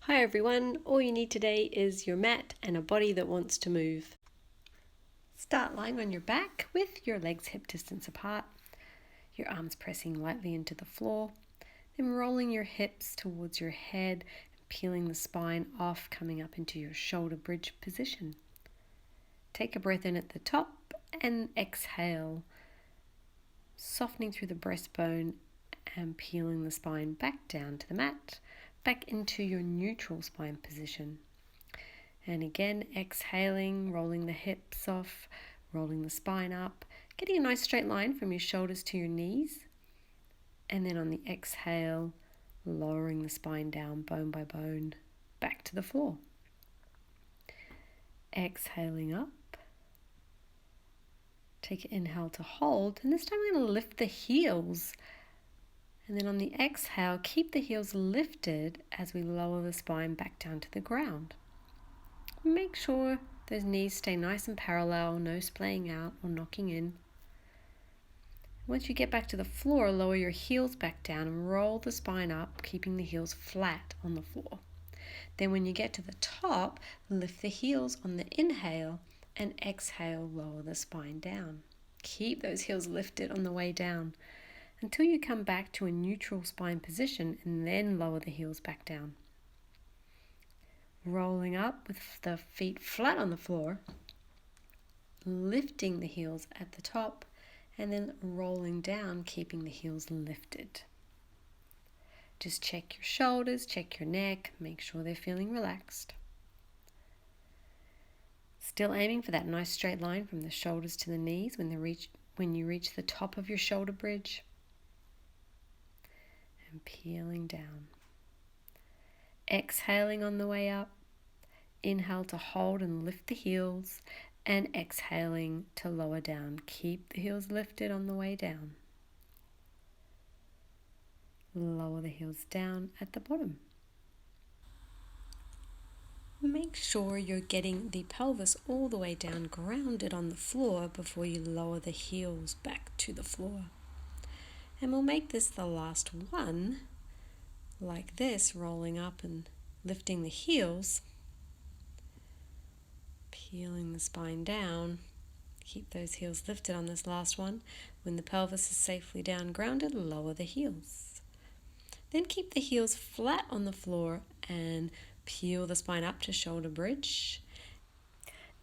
Hi everyone, all you need today is your mat and a body that wants to move. Start lying on your back with your legs hip distance apart, your arms pressing lightly into the floor, then rolling your hips towards your head and peeling the spine off, coming up into your shoulder bridge position. Take a breath in at the top and exhale, softening through the breastbone and peeling the spine back down to the mat, back into your neutral spine position. And again, exhaling, rolling the hips off, rolling the spine up, getting a nice straight line from your shoulders to your knees. And then on the exhale, lowering the spine down bone by bone, back to the floor. Exhaling up. Take an inhale to hold, and this time we're going to lift the heels. And then on the exhale, keep the heels lifted as we lower the spine back down to the ground. Make sure those knees stay nice and parallel, no splaying out or knocking in. Once you get back to the floor, lower your heels back down and roll the spine up, keeping the heels flat on the floor. Then when you get to the top, lift the heels on the inhale and exhale, lower the spine down. Keep those heels lifted on the way down until you come back to a neutral spine position and then lower the heels back down. Rolling up with the feet flat on the floor, lifting the heels at the top, and then rolling down, keeping the heels lifted. Just check your shoulders, check your neck, make sure they're feeling relaxed. Still aiming for that nice straight line from the shoulders to the knees when you reach the top of your shoulder bridge. And peeling down. Exhaling on the way up. Inhale to hold and lift the heels, and exhaling to lower down. Keep the heels lifted on the way down. Lower the heels down at the bottom. Make sure you're getting the pelvis all the way down, grounded on the floor before you lower the heels back to the floor. And we'll make this the last one, like this, rolling up and lifting the heels, peeling the spine down. Keep those heels lifted on this last one. When the pelvis is safely down, grounded, lower the heels. Then keep the heels flat on the floor and peel the spine up to shoulder bridge.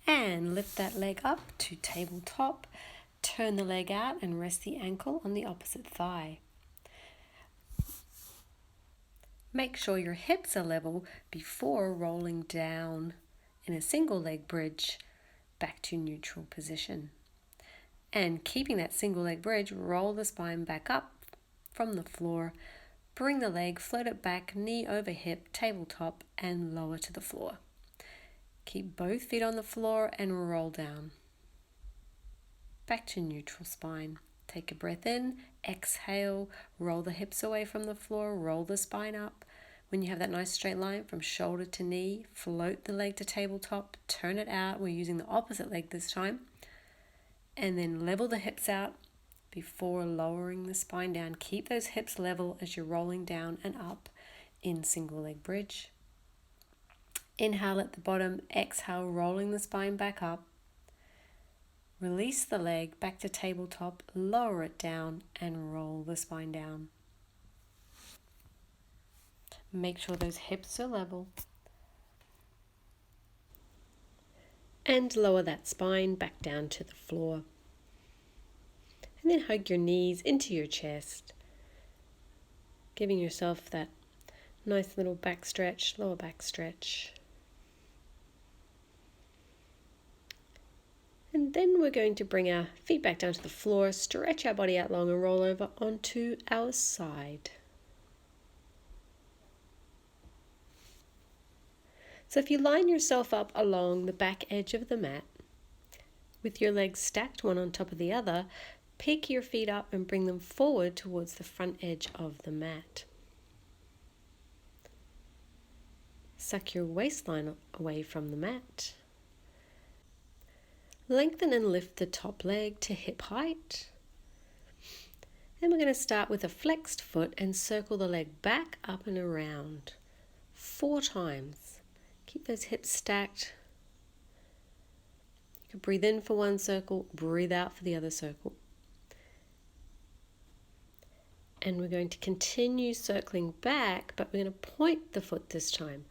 And lift that leg up to tabletop. Turn the leg out and rest the ankle on the opposite thigh. Make sure your hips are level before rolling down in a single leg bridge back to neutral position. And keeping that single leg bridge, roll the spine back up from the floor. Bring the leg, float it back, knee over hip, tabletop, and lower to the floor. Keep both feet on the floor and roll down. Back to neutral spine. Take a breath in, exhale, roll the hips away from the floor, roll the spine up. When you have that nice straight line from shoulder to knee, float the leg to tabletop, turn it out. We're using the opposite leg this time. And then level the hips out before lowering the spine down. Keep those hips level as you're rolling down and up in single leg bridge. Inhale at the bottom, exhale, rolling the spine back up. Release the leg back to tabletop, lower it down and roll the spine down. Make sure those hips are level. And lower that spine back down to the floor. And then hug your knees into your chest, giving yourself that nice little back stretch, lower back stretch. And then we're going to bring our feet back down to the floor, stretch our body out long and roll over onto our side. So if you line yourself up along the back edge of the mat, with your legs stacked one on top of the other, pick your feet up and bring them forward towards the front edge of the mat. Suck your waistline away from the mat. Lengthen and lift the top leg to hip height. Then we're going to start with a flexed foot and circle the leg back, up and around. 4 times. Keep those hips stacked. You can breathe in for one circle, breathe out for the other circle. And we're going to continue circling back, but we're going to point the foot this time.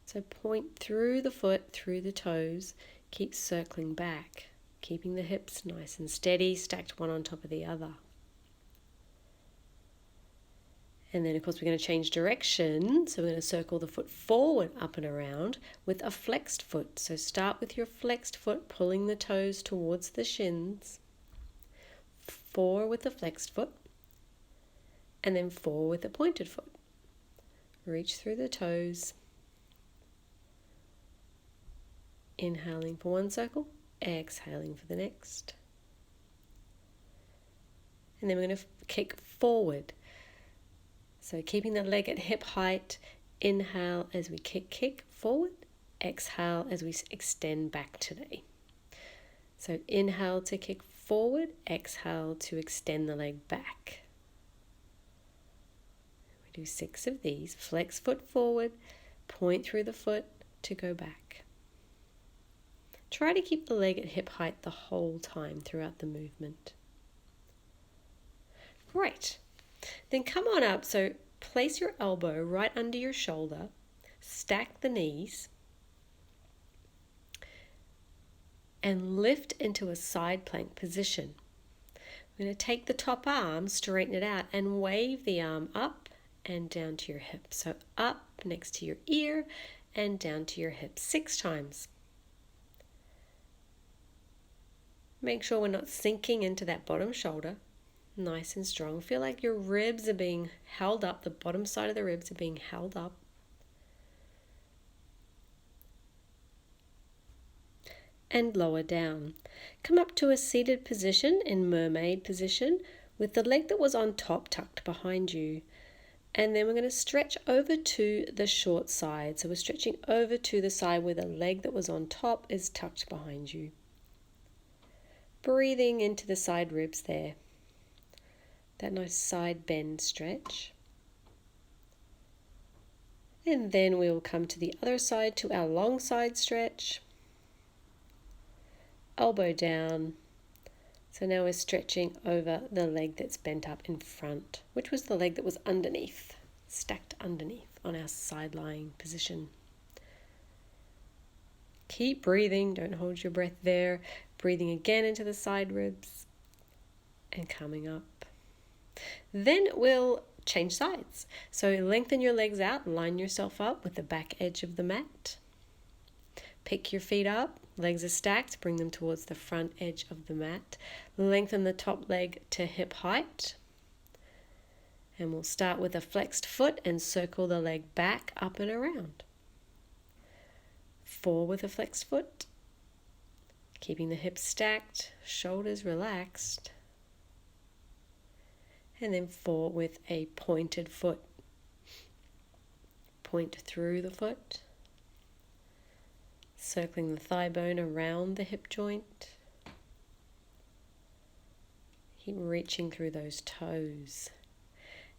So point through the foot, through the toes, keep circling back, keeping the hips nice and steady, stacked one on top of the other. And then, of course, we're going to change direction. So we're going to circle the foot forward, up and around with a flexed foot. So start with your flexed foot, pulling the toes towards the shins. 4 with the flexed foot. And then 4 with a pointed foot. Reach through the toes. Inhaling for one circle, exhaling for the next. And then we're going to kick forward. So keeping the leg at hip height, inhale as we kick forward, exhale as we extend back today. So inhale to kick forward, exhale to extend the leg back. We do 6 of these. Flex foot forward, point through the foot to go back. Try to keep the leg at hip height the whole time throughout the movement. Great. Then come on up. So place your elbow right under your shoulder, stack the knees, and lift into a side plank position. We're going to take the top arm, straighten it out, and wave the arm up and down to your hip. So up next to your ear and down to your hip 6 times. Make sure we're not sinking into that bottom shoulder. Nice and strong. Feel like your ribs are being held up. The bottom side of the ribs are being held up. And lower down. Come up to a seated position in mermaid position with the leg that was on top tucked behind you. And then we're going to stretch over to the short side. So we're stretching over to the side where the leg that was on top is tucked behind you. Breathing into the side ribs there. That nice side bend stretch. And then we will come to the other side to our long side stretch. Elbow down. So now we're stretching over the leg that's bent up in front, which was the leg that was underneath, stacked underneath on our side lying position. Keep breathing, don't hold your breath there. Breathing again into the side ribs and coming up. Then we'll change sides. So lengthen your legs out, line yourself up with the back edge of the mat. Pick your feet up, legs are stacked, bring them towards the front edge of the mat. Lengthen the top leg to hip height. And we'll start with a flexed foot and circle the leg back, up and around. 4 with a flexed foot. Keeping the hips stacked, shoulders relaxed. And then 4 with a pointed foot. Point through the foot. Circling the thigh bone around the hip joint. Keep reaching through those toes.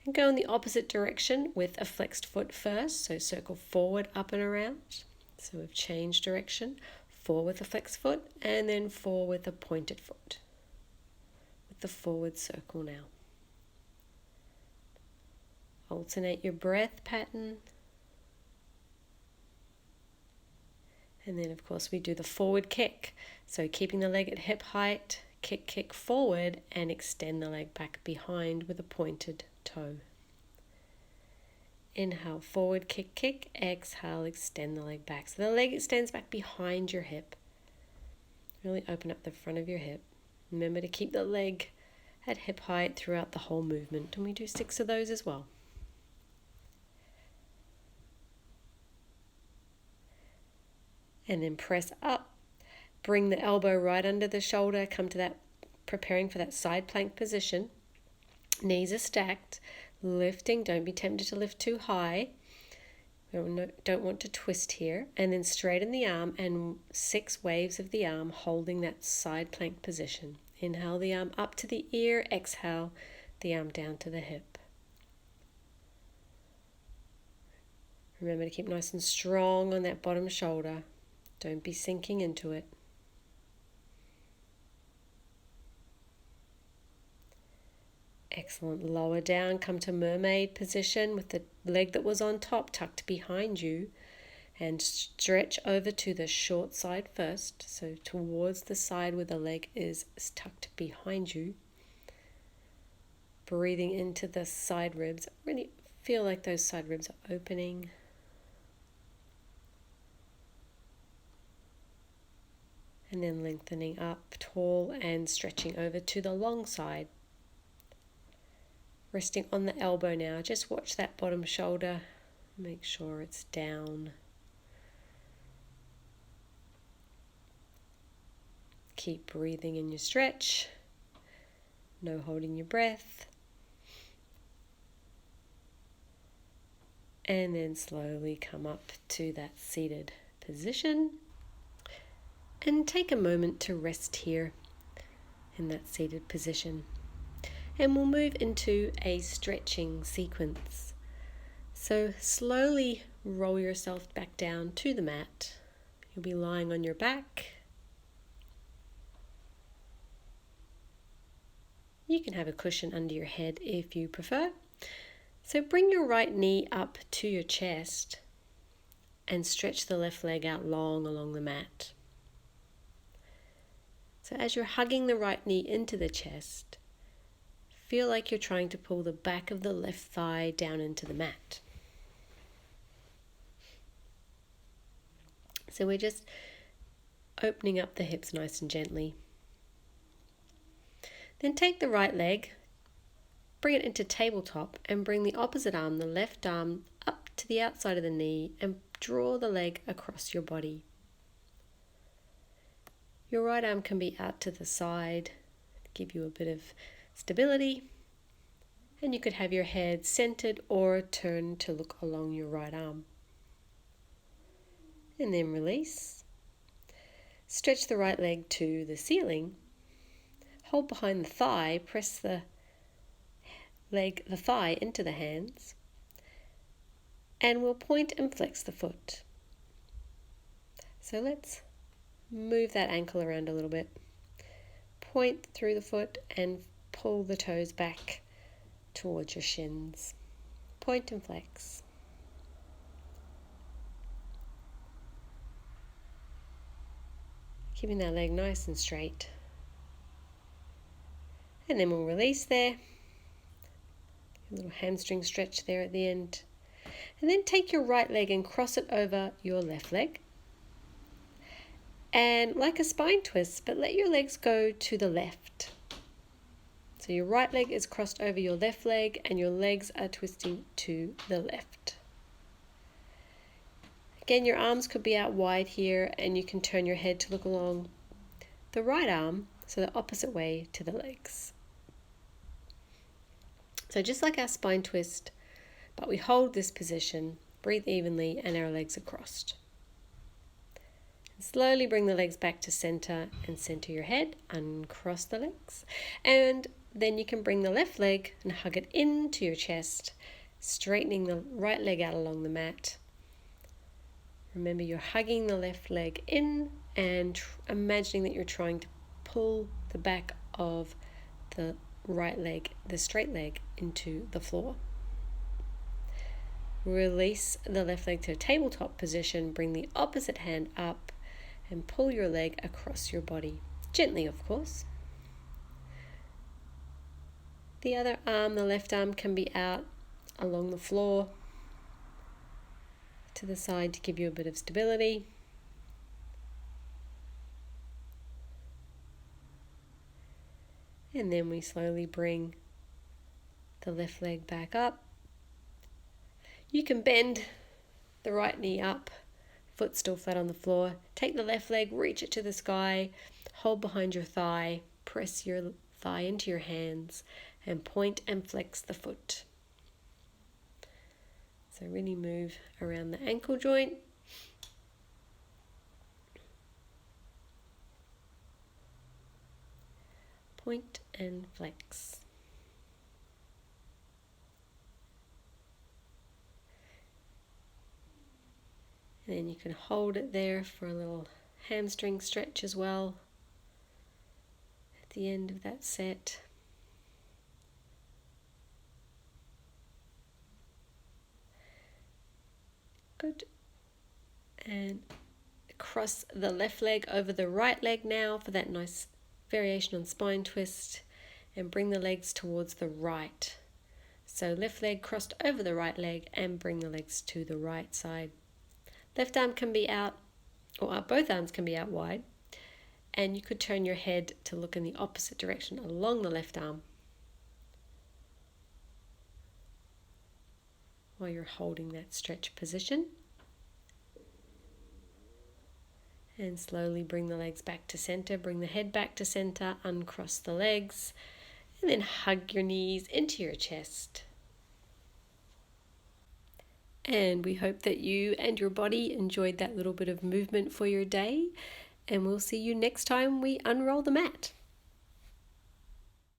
And go in the opposite direction with a flexed foot first. So circle forward, up and around. So we've changed direction. 4 with a flexed foot and then 4 with a pointed foot. With the forward circle now. Alternate your breath pattern. And then, of course, we do the forward kick. So keeping the leg at hip height, kick forward and extend the leg back behind with a pointed toe. Inhale, forward, kick. Exhale, extend the leg back. So the leg extends back behind your hip. Really open up the front of your hip. Remember to keep the leg at hip height throughout the whole movement. And we do 6 of those as well. And then press up. Bring the elbow right under the shoulder. Come to that, preparing for that side plank position. Knees are stacked. Lifting. Don't be tempted to lift too high. We don't want to twist here. And then straighten the arm and 6 waves of the arm holding that side plank position. Inhale the arm up to the ear. Exhale the arm down to the hip. Remember to keep nice and strong on that bottom shoulder. Don't be sinking into it. Excellent. Lower down, come to mermaid position with the leg that was on top tucked behind you, and stretch over to the short side first, so towards the side where the leg is tucked behind you. Breathing into the side ribs. Really feel like those side ribs are opening. And then lengthening up tall and stretching over to the long side. Resting on the elbow now. Just watch that bottom shoulder. Make sure it's down. Keep breathing in your stretch. No holding your breath. And then slowly come up to that seated position. And take a moment to rest here in that seated position. And we'll move into a stretching sequence. So slowly roll yourself back down to the mat. You'll be lying on your back. You can have a cushion under your head if you prefer. So bring your right knee up to your chest and stretch the left leg out long along the mat. So as you're hugging the right knee into the chest, feel like you're trying to pull the back of the left thigh down into the mat. So we're just opening up the hips nice and gently. Then take the right leg, bring it into tabletop, and bring the opposite arm, the left arm, up to the outside of the knee and draw the leg across your body. Your right arm can be out to the side, give you a bit of stability, and you could have your head centered or turned to look along your right arm. And then release. Stretch the right leg to the ceiling. Hold behind the thigh, press the thigh into the hands, and we'll point and flex the foot. So let's move that ankle around a little bit. Point through the foot and pull the toes back towards your shins. Point and flex. Keeping that leg nice and straight. And then we'll release there. A little hamstring stretch there at the end. And then take your right leg and cross it over your left leg. And like a spine twist, but let your legs go to the left. So your right leg is crossed over your left leg and your legs are twisting to the left. Again, your arms could be out wide here and you can turn your head to look along the right arm, so the opposite way to the legs. So just like our spine twist, but we hold this position, breathe evenly, and our legs are crossed. Slowly bring the legs back to center and center your head, uncross the legs. And then you can bring the left leg and hug it into your chest, straightening the right leg out along the mat. Remember, you're hugging the left leg in and imagining that you're trying to pull the back of the right leg, the straight leg, into the floor. Release the left leg to a tabletop position, bring the opposite hand up and pull your leg across your body. Gently, of course. The other arm, the left arm, can be out along the floor to the side to give you a bit of stability. And then we slowly bring the left leg back up. You can bend the right knee up, foot still flat on the floor. Take the left leg, reach it to the sky, hold behind your thigh, press your thigh into your hands, and point and flex the foot. So really move around the ankle joint. Point and flex. And then you can hold it there for a little hamstring stretch as well at the end of that set. Good. And cross the left leg over the right leg now for that nice variation on spine twist, and bring the legs towards the right. So left leg crossed over the right leg and bring the legs to the right side. Left arm can be out, or both arms can be out wide, and you could turn your head to look in the opposite direction along the left arm while you're holding that stretch position. And slowly bring the legs back to center, bring the head back to center, uncross the legs, and then hug your knees into your chest. And we hope that you and your body enjoyed that little bit of movement for your day, and we'll see you next time we unroll the mat.